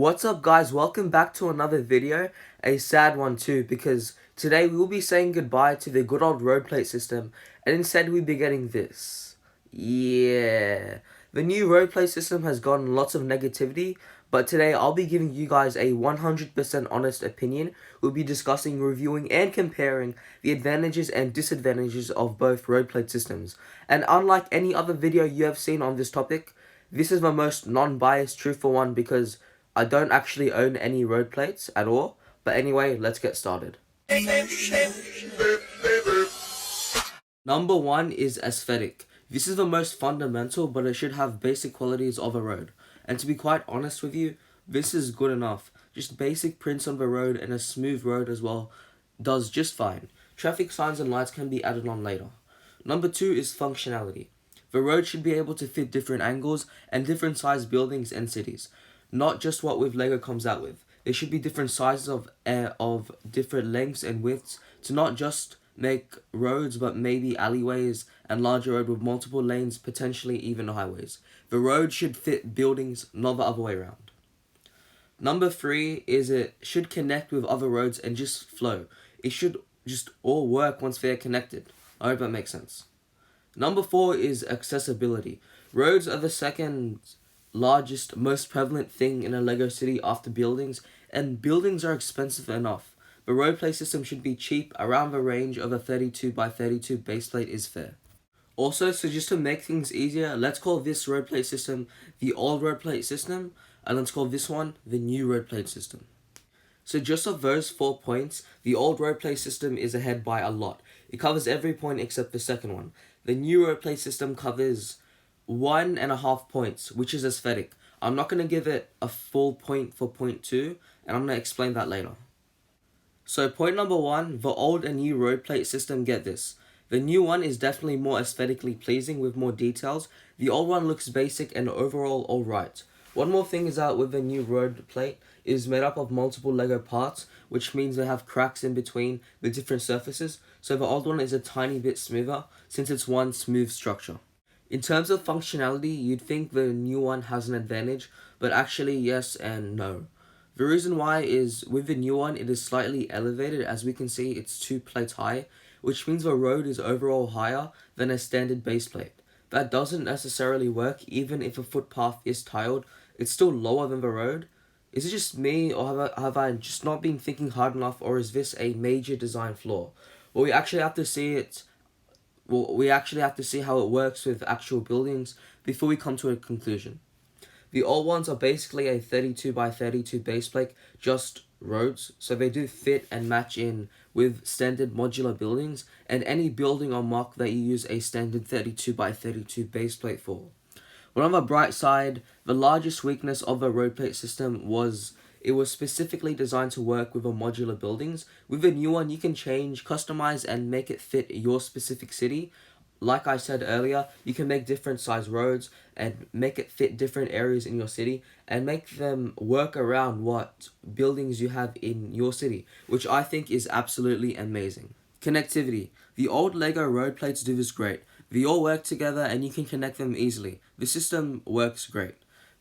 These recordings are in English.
What's up guys, welcome back to another video, a sad one too, because today we will be saying goodbye to the good old road plate system, and instead we'll be getting this. Yeah, the new road plate system has gotten lots of negativity, but today I'll be giving you guys a 100% honest opinion. We'll be discussing, reviewing, and comparing the advantages and disadvantages of both road plate systems. And unlike any other video you have seen on this topic, this is the most non-biased, truthful one because I don't actually own any road plates at all. But anyway, let's get started. Number one is aesthetic. This is the most fundamental, but it should have basic qualities of a road. And to be quite honest with you, this is good enough. Just basic prints on the road and a smooth road as well does just fine. Traffic signs and lights can be added on later. Number two is functionality. The road should be able to fit different angles and different size buildings and cities. Not just what with Lego comes out with. There should be different sizes of different lengths and widths to not just make roads but maybe alleyways and larger road with multiple lanes, potentially even highways. The road should fit buildings, not the other way around. Number three is it should connect with other roads and just flow. It should just all work once they're connected. I hope that makes sense. Number four is accessibility. Roads are the second largest, most prevalent thing in a Lego city after buildings, and buildings are expensive enough. The road plate system should be cheap, around the range of a 32 by 32 base plate is fair. Also, so just to make things easier, let's call this road plate system the old road plate system, and let's call this one the new road plate system. So just of those 4 points, the old road plate system is ahead by a lot. It covers every point except the second one. The new road plate system covers 1.5 points, which is aesthetic. I'm not going to give it a full point for point 2, and I'm going to explain that later. So point number 1, the old and new road plate system, get this. The new one is definitely more aesthetically pleasing with more details. The old one looks basic and overall alright. One more thing is that with the new road plate is made up of multiple Lego parts, which means they have cracks in between the different surfaces, so the old one is a tiny bit smoother since it's one smooth structure. In terms of functionality, you'd think the new one has an advantage, but actually yes and no. The reason why is with the new one, it is slightly elevated. As we can see, it's 2 plates high, which means the road is overall higher than a standard base plate. That doesn't necessarily work. Even if a footpath is tiled, it's still lower than the road. Is it just me, or have I just not been thinking hard enough, or is this a major design flaw? Well, we actually have to see it. We actually have to see how it works with actual buildings before we come to a conclusion. The old ones are basically a 32 by 32 base plate, just roads, so they do fit and match in with standard modular buildings and any building or mock that you use a standard 32 by 32 base plate for. But on the bright side, the largest weakness of the road plate system was it was specifically designed to work with modular buildings. With the new one, you can change, customize, and make it fit your specific city. Like I said earlier, you can make different size roads and make it fit different areas in your city and make them work around what buildings you have in your city, which I think is absolutely amazing. Connectivity. The old Lego road plates do this great. They all work together and you can connect them easily. The system works great.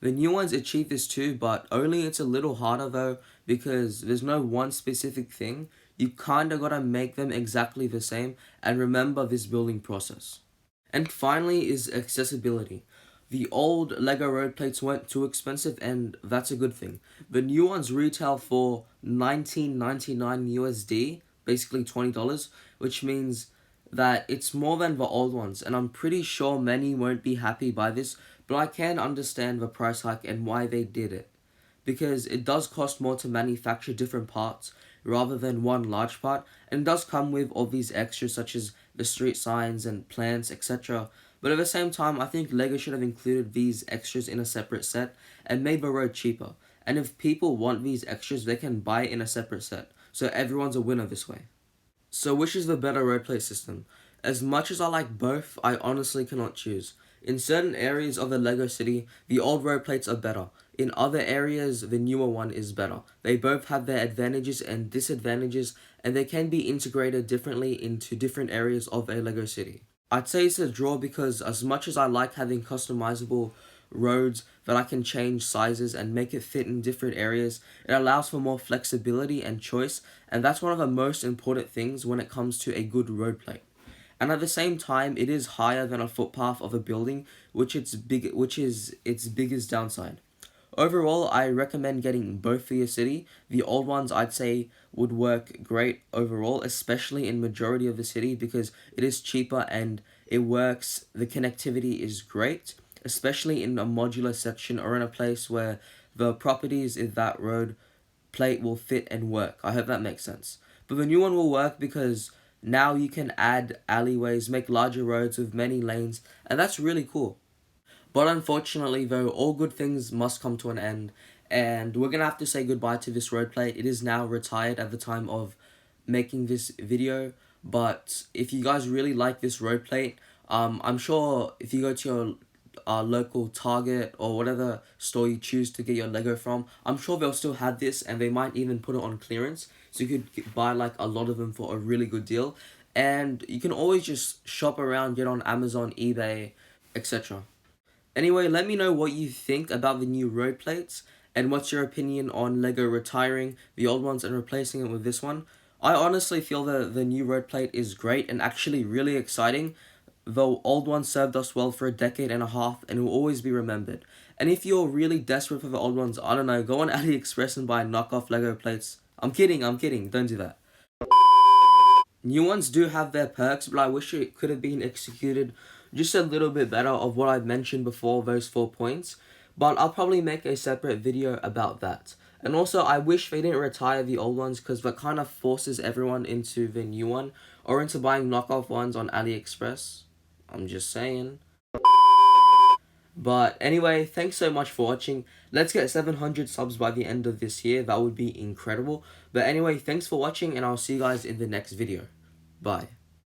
The new ones achieve this too, but only it's a little harder though because there's no one specific thing. You kinda gotta make them exactly the same and remember this building process. And finally is accessibility. The old Lego road plates weren't too expensive and that's a good thing. The new ones retail for $19.99 USD, basically $20, which means that it's more than the old ones, and I'm pretty sure many won't be happy by this, but I can understand the price hike and why they did it. Because it does cost more to manufacture different parts rather than one large part, and it does come with all these extras such as the street signs and plants, etc. But at the same time, I think Lego should have included these extras in a separate set and made the road cheaper. And if people want these extras, they can buy it in a separate set, so everyone's a winner this way. So which is the better road plate system? As much as I like both, I honestly cannot choose. In certain areas of the Lego city, the old road plates are better. In other areas, the newer one is better. They both have their advantages and disadvantages, and they can be integrated differently into different areas of a Lego city. I'd say it's a draw because as much as I like having customizable roads that I can change sizes and make it fit in different areas. It allows for more flexibility and choice, and that's one of the most important things when it comes to a good road plate. And at the same time, it is higher than a footpath of a building, which is its biggest downside. Overall, I recommend getting both for your city. The old ones I'd say would work great overall, especially in majority of the city because it is cheaper and it works. The connectivity is great, especially in a modular section or in a place where the properties in that road plate will fit and work. I hope that makes sense. But the new one will work because now you can add alleyways, make larger roads with many lanes, and that's really cool. But unfortunately, though, all good things must come to an end, and we're gonna have to say goodbye to this road plate. It is now retired at the time of making this video. But if you guys really like this road plate, I'm sure if you go to your local Target or whatever store you choose to get your Lego from, I'm sure they'll still have this, and they might even put it on clearance, so you could buy like a lot of them for a really good deal. And you can always just shop around, get on Amazon, eBay, etc. Anyway, let me know what you think about the new road plates and what's your opinion on Lego retiring the old ones and replacing it with this one. I honestly feel that the new road plate is great and actually really exciting. The old one served us well for a decade and a half and will always be remembered. And if you're really desperate for the old ones, I don't know, go on AliExpress and buy knockoff Lego plates. I'm kidding, don't do that. New ones do have their perks, but I wish it could have been executed just a little bit better of what I've mentioned before, those 4 points. But I'll probably make a separate video about that. And also, I wish they didn't retire the old ones because that kind of forces everyone into the new one or into buying knockoff ones on AliExpress. I'm just saying. But anyway, thanks so much for watching. Let's get 700 subs by the end of this year. That would be incredible. But anyway, thanks for watching and I'll see you guys in the next video. Bye.